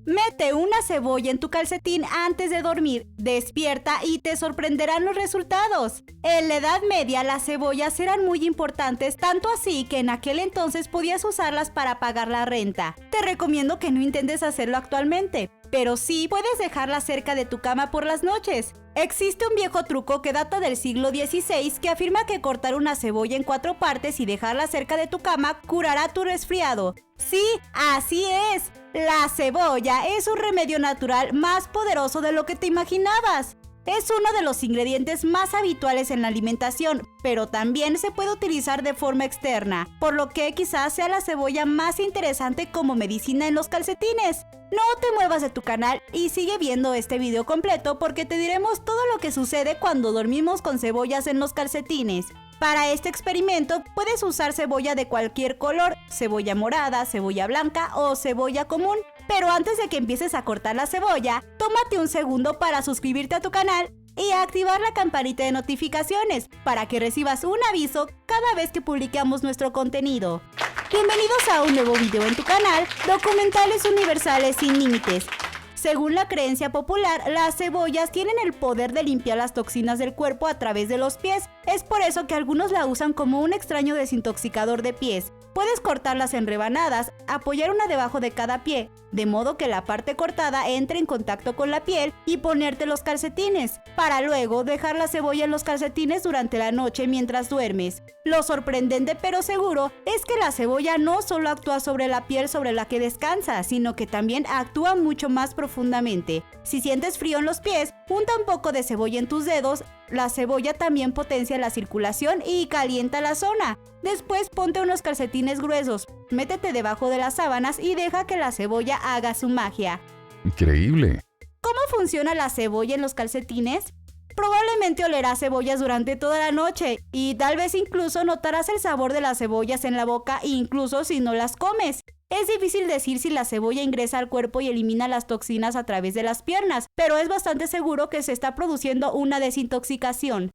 Mete una cebolla en tu calcetín antes de dormir, despierta y te sorprenderán los resultados. En la Edad Media las cebollas eran muy importantes, tanto así que en aquel entonces podías usarlas para pagar la renta. Te recomiendo que no intentes hacerlo actualmente, pero sí puedes dejarlas cerca de tu cama por las noches. Existe un viejo truco que data del siglo XVI que afirma que cortar una cebolla en 4 partes y dejarla cerca de tu cama curará tu resfriado. Sí, así es. La cebolla es un remedio natural más poderoso de lo que te imaginabas. Es uno de los ingredientes más habituales en la alimentación, pero también se puede utilizar de forma externa, por lo que quizás sea la cebolla más interesante como medicina en los calcetines. No te muevas de tu canal y sigue viendo este video completo porque te diremos todo lo que sucede cuando dormimos con cebollas en los calcetines. Para este experimento puedes usar cebolla de cualquier color, cebolla morada, cebolla blanca o cebolla común. Pero antes de que empieces a cortar la cebolla, tómate un segundo para suscribirte a tu canal y activar la campanita de notificaciones para que recibas un aviso cada vez que publicamos nuestro contenido. Bienvenidos a un nuevo video en tu canal, Documentales Universales Sin Límites. Según la creencia popular, las cebollas tienen el poder de limpiar las toxinas del cuerpo a través de los pies. Es por eso que algunos la usan como un extraño desintoxicador de pies. Puedes cortarlas en rebanadas, apoyar una debajo de cada pie, de modo que la parte cortada entre en contacto con la piel y ponerte los calcetines, para luego dejar la cebolla en los calcetines durante la noche mientras duermes. Lo sorprendente pero seguro es que la cebolla no solo actúa sobre la piel sobre la que descansa, sino que también actúa mucho más profundamente. Si sientes frío en los pies, unta un poco de cebolla en tus dedos. La cebolla también potencia la circulación y calienta la zona. Después ponte unos calcetines gruesos, métete debajo de las sábanas y deja que la cebolla haga su magia. Increíble. ¿Cómo funciona la cebolla en los calcetines? Probablemente olerás cebollas durante toda la noche y tal vez incluso notarás el sabor de las cebollas en la boca incluso si no las comes. Es difícil decir si la cebolla ingresa al cuerpo y elimina las toxinas a través de las piernas, pero es bastante seguro que se está produciendo una desintoxicación.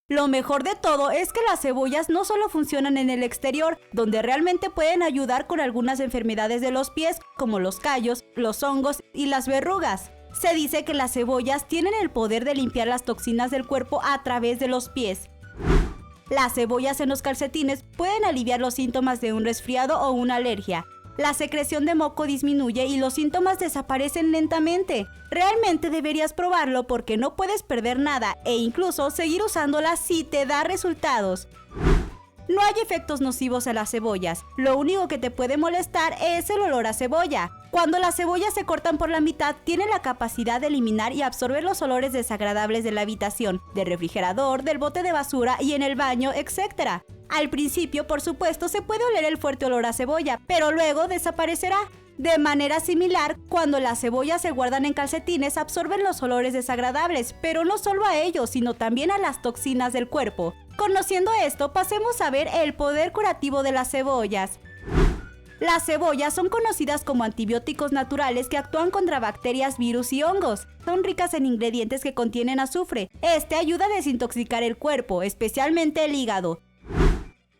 Lo mejor de todo es que las cebollas no solo funcionan en el exterior, donde realmente pueden ayudar con algunas enfermedades de los pies, como los callos, los hongos y las verrugas. Se dice que las cebollas tienen el poder de limpiar las toxinas del cuerpo a través de los pies. Las cebollas en los calcetines pueden aliviar los síntomas de un resfriado o una alergia. La secreción de moco disminuye y los síntomas desaparecen lentamente. Realmente deberías probarlo porque no puedes perder nada e incluso seguir usándola si te da resultados. No hay efectos nocivos en las cebollas. Lo único que te puede molestar es el olor a cebolla. Cuando las cebollas se cortan por la mitad, tienen la capacidad de eliminar y absorber los olores desagradables de la habitación, del refrigerador, del bote de basura y en el baño, etc. Al principio, por supuesto, se puede oler el fuerte olor a cebolla, pero luego desaparecerá. De manera similar, cuando las cebollas se guardan en calcetines, absorben los olores desagradables, pero no solo a ellos, sino también a las toxinas del cuerpo. Conociendo esto, pasemos a ver el poder curativo de las cebollas. Las cebollas son conocidas como antibióticos naturales que actúan contra bacterias, virus y hongos. Son ricas en ingredientes que contienen azufre. Este ayuda a desintoxicar el cuerpo, especialmente el hígado.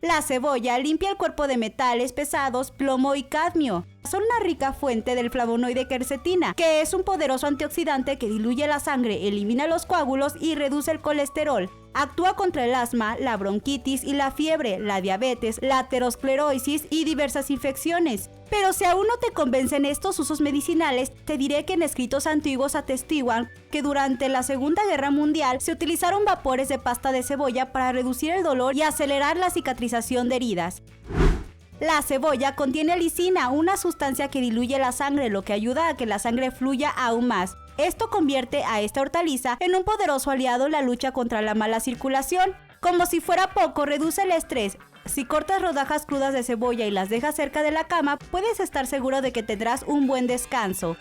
La cebolla limpia el cuerpo de metales pesados, plomo y cadmio. Son una rica fuente del flavonoide quercetina, que es un poderoso antioxidante que diluye la sangre, elimina los coágulos y reduce el colesterol. Actúa contra el asma, la bronquitis y la fiebre, la diabetes, la aterosclerosis y diversas infecciones. Pero si aún no te convencen estos usos medicinales, te diré que en escritos antiguos atestiguan que durante la Segunda Guerra Mundial se utilizaron vapores de pasta de cebolla para reducir el dolor y acelerar la cicatrización de heridas. La cebolla contiene lisina, una sustancia que diluye la sangre, lo que ayuda a que la sangre fluya aún más. Esto convierte a esta hortaliza en un poderoso aliado en la lucha contra la mala circulación. Como si fuera poco, reduce el estrés. Si cortas rodajas crudas de cebolla y las dejas cerca de la cama, puedes estar seguro de que tendrás un buen descanso.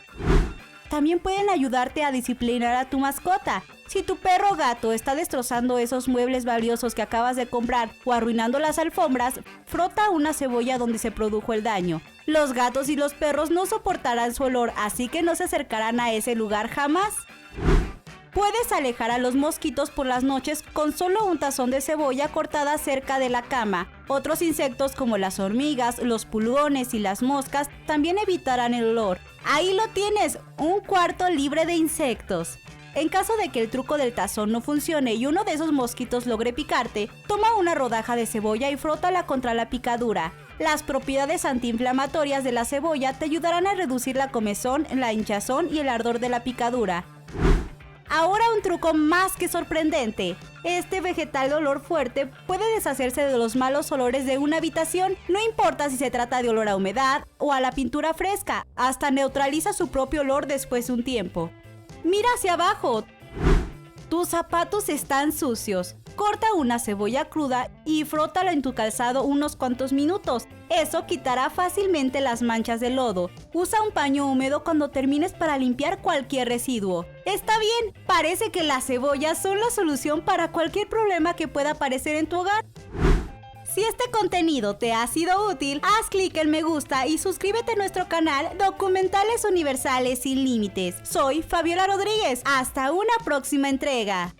También pueden ayudarte a disciplinar a tu mascota. Si tu perro o gato está destrozando esos muebles valiosos que acabas de comprar o arruinando las alfombras, frota una cebolla donde se produjo el daño. Los gatos y los perros no soportarán su olor, así que no se acercarán a ese lugar jamás. Puedes alejar a los mosquitos por las noches con solo un tazón de cebolla cortada cerca de la cama. Otros insectos como las hormigas, los pulgones y las moscas también evitarán el olor. Ahí lo tienes, un cuarto libre de insectos. En caso de que el truco del tazón no funcione y uno de esos mosquitos logre picarte, toma una rodaja de cebolla y frótala contra la picadura. Las propiedades antiinflamatorias de la cebolla te ayudarán a reducir la comezón, la hinchazón y el ardor de la picadura. Ahora un truco más que sorprendente. Este vegetal de olor fuerte puede deshacerse de los malos olores de una habitación, no importa si se trata de olor a humedad o a la pintura fresca, hasta neutraliza su propio olor después de un tiempo. Mira hacia abajo. Tus zapatos están sucios. Corta una cebolla cruda y frótala en tu calzado unos cuantos minutos. Eso quitará fácilmente las manchas de lodo. Usa un paño húmedo cuando termines para limpiar cualquier residuo. Está bien, parece que las cebollas son la solución para cualquier problema que pueda aparecer en tu hogar. Si este contenido te ha sido útil, haz clic en me gusta y suscríbete a nuestro canal Documentales Universales Sin Límites. Soy Fabiola Rodríguez. Hasta una próxima entrega.